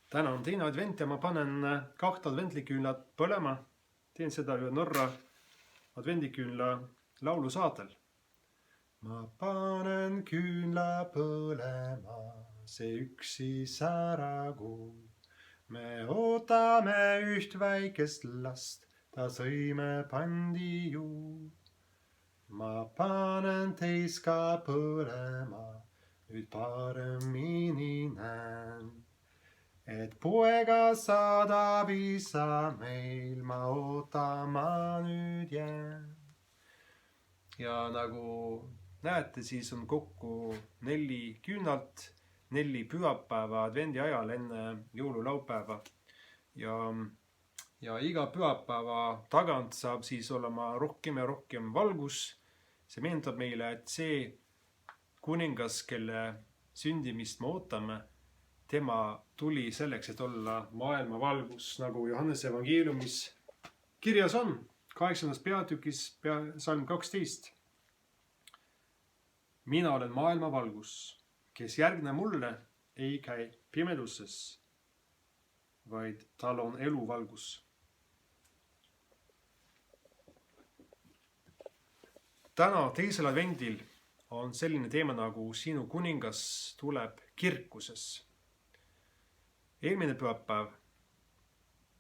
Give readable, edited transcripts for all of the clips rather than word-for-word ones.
Täna on teine advent ja ma panen 2 adventiküünlat põlema. Teen seda ühe Norra adventiküünla laulusaatel. Ma panen küünla põlema, see üksi säragu. Me ootame üht väikest last, ta sõime pandi ju. Ma panen teist ka põlema, nüüd paremini näen. Et poega saadab isa meil, ma ootama nüüd jään. Ja nagu näete, siis on kokku 4 küünalt, 4 pühapäeva advendi ajal enne jõululaupäeva. Ja iga pühapäeva tagant saab siis olema rohkem ja rohkem valgus. See meenutab meile, et see kuningas, kelle sündimist me ootame, tema tuli selleks, et olla maailma valgus, nagu Johannese evangeeliumis kirjas on, 8. peatükis, salm 12. Mina olen maailma valgus, kes järgneb mulle, ei käi pimeduses, vaid tal on eluvalgus. Täna teisel advendil on selline teema nagu sinu kuningas tuleb kirkuses. Eelmine pühapäev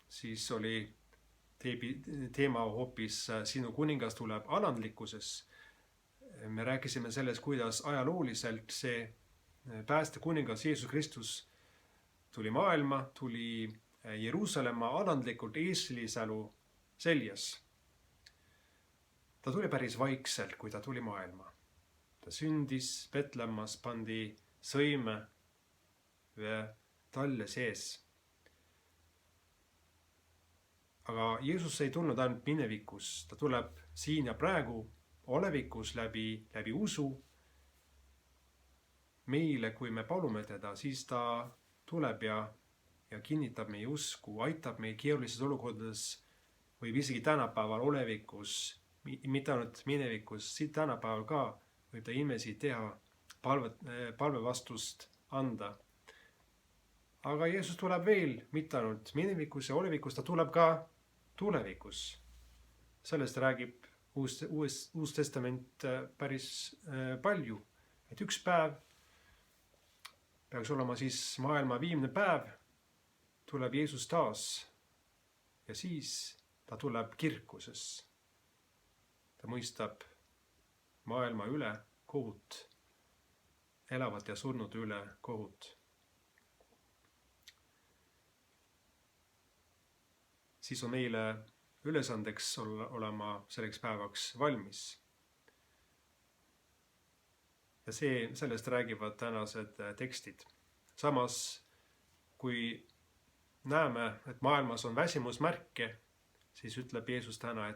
siis oli teema hoopis sinu kuningas tuleb alandlikkuses. Me rääkisime sellest, kuidas ajalooliselt see päästekuningas Jeesus Kristus tuli maailma, tuli Jeruusalemma alandlikult eeslisälu seljas. Ta tuli päris vaikselt, kui ta tuli maailma. Ta sündis Betlemmas, pandi sõime ühe talle sees. Aga Jeesus ei tulnud ainult minevikus, ta tuleb siin ja praegu olevikus läbi usu. Meile, kui me palume teda, siis ta tuleb ja kinnitab meie usku, aitab meid keerulises olukordades, võib isegi tänapäeval olevikus, mitte ainult minevikus, siit tänapäeval ka võib ta imesid teha, palvevastust anda. Aga Jeesus tuleb veel, mitte ainult minevikus ja olevikus, ta tuleb ka tulevikus. Sellest räägib Uus Testament päris palju, et üks päev peaks olema siis maailma viimne päev, tuleb Jeesus taas ja siis ta tuleb kirkuses. Ta mõistab maailma üle kohut, elavat ja surnud üle kohut. Siis on meile ülesandeks olema selleks päevaks valmis. Ja sellest räägivad tänased tekstid. Samas, kui näeme, et maailmas on väsimusmärke, siis ütleb Jeesus täna,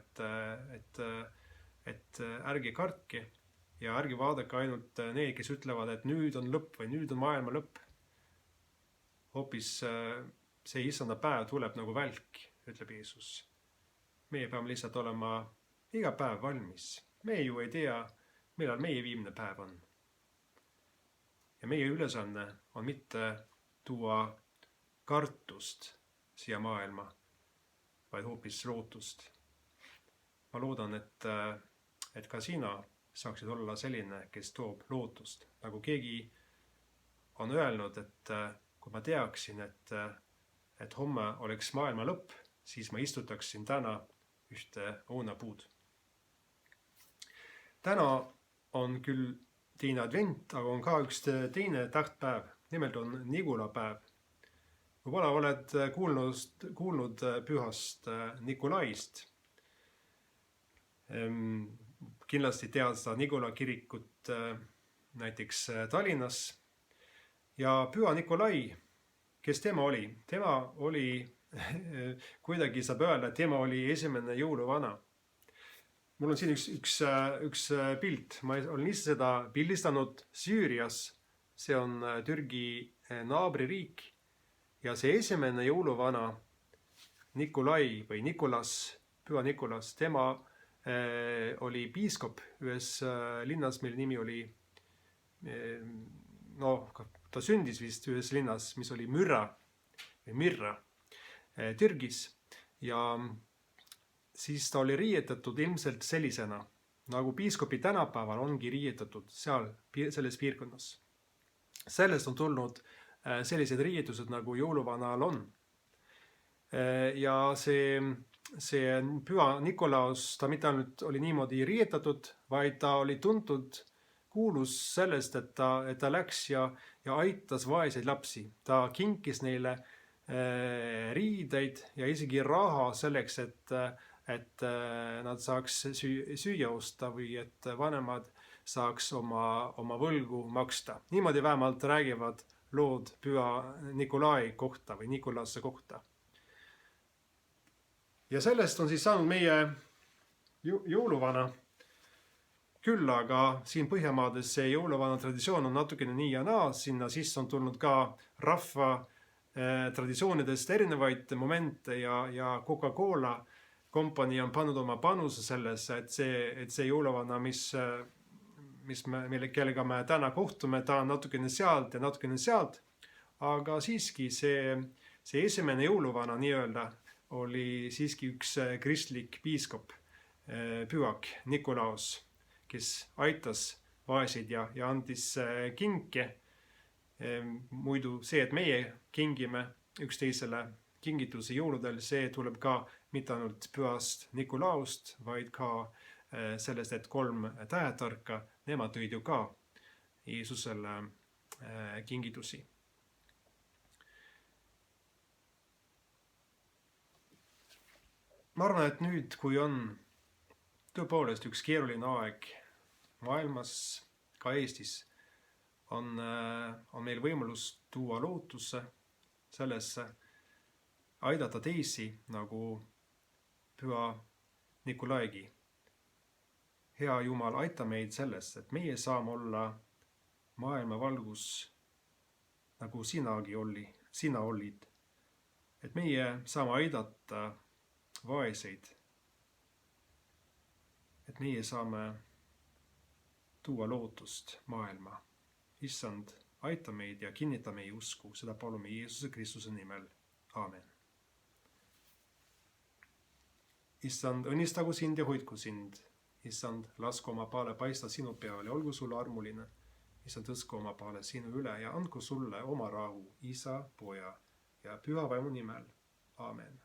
et ärge kartke ja ärge vaadake ainult need, kes ütlevad, et nüüd on lõpp või nüüd on maailma lõpp. Hoopis see issanda päev tuleb nagu välk, ütleb Jeesus. Meie peame lihtsalt olema iga päev valmis. Me ju ei tea, millal meie viimne päev on. Ja meie ülesanne on mitte tuua kartust siia maailma, vaid hoopis lootust. Ma loodan, et ka sina saaksid olla selline, kes toob lootust. Nagu keegi on öelnud, et kui ma teaksin, et homme oleks maailma lõpp, siis ma istutaksin täna ühte õunapuud. Täna on küll teine advent, aga on ka üks teine tähtpäev. Nimelt on Nigulapäev. Võib-olla oled kuulnud pühast Nikolaist. Kindlasti tead seda Nigula kirikut näiteks Tallinnas. Ja püha Nikolai, kes tema oli? Tema oli kuidagi saab öelda, et tema oli esimene jõuluvana. Mul on siin üks pilt. Ma olen ise seda pildistanud Süürias. See on Türgi naabririik. Ja see esimene jõuluvana, Nikolai või Nikolas, püha Nikolas, tema oli piiskop ühes linnas, mille nimi oli, ta sündis vist ühes linnas, mis oli Mürra. või mirra Türgis ja siis ta oli riietatud ilmselt sellisena, nagu piiskopi tänapäeval ongi riietatud selles piirkonnas. Sellest on tulnud sellised riietused, nagu jõuluvanal on. Ja see püha Nikolaus, ta mitte ainult oli niimoodi riietatud, vaid ta oli tuntud, kuulus sellest, et ta läks ja aitas vaeseid lapsi. Ta kinkis neile riideid ja isegi raha selleks, et nad saaks süüa osta või et vanemad saaks oma võlgu maksta. Niimoodi vähemalt räägivad lood püha Nikolai kohta või Nikolasse kohta. Ja sellest on siis saanud meie jõuluvana. Küll aga siin Põhjamaades see jõuluvana traditsioon on natukene nii ja naa. Sinna sisse on tulnud ka rahva traditsioonidest erinevaid momente ja Coca-Cola kompanii on pannud oma panuse sellesse, et see jõuluvana, kellega me täna kohtume, ta on natukene sealt ja natukene sealt. Aga siiski see esimene jõuluvana nii-öelda oli siiski üks kristlik piiskop, pühak Nikolaus, kes aitas vaeseid ja andis kinke. Muidu see, et meie kingime üksteisele kingitusi jõuludel, see tuleb ka mitte ainult pühast Nikolaust, vaid ka sellest, et 3 tähetarka, nemad tõid ju ka Jeesusele kingitusi. Ma arvan, et nüüd, kui on tõepoolest üks keeruline aeg maailmas, ka Eestis, on meil võimalus tuua lootusse sellesse, aidata teisi nagu püha Nikolaigi. Hea Jumal, aita meid sellest, et meie saame olla maailma valgus, nagu sina olid. Et meie saame aidata vaeseid. Et meie saame tuua lootust maailma. Issand, aita meid ja kinnita meie usku, seda palume Jeesuse Kristuse nimel. Aamen. Issand, õnnistagu sind ja hoidku sind. Issand, lasku oma paale paista sinu peale, olgu sulle armuline. Issand, tõsku oma paale sinu üle ja andku sulle oma rahu, Isa, Poja ja Püha Vaimu nimel. Aamen.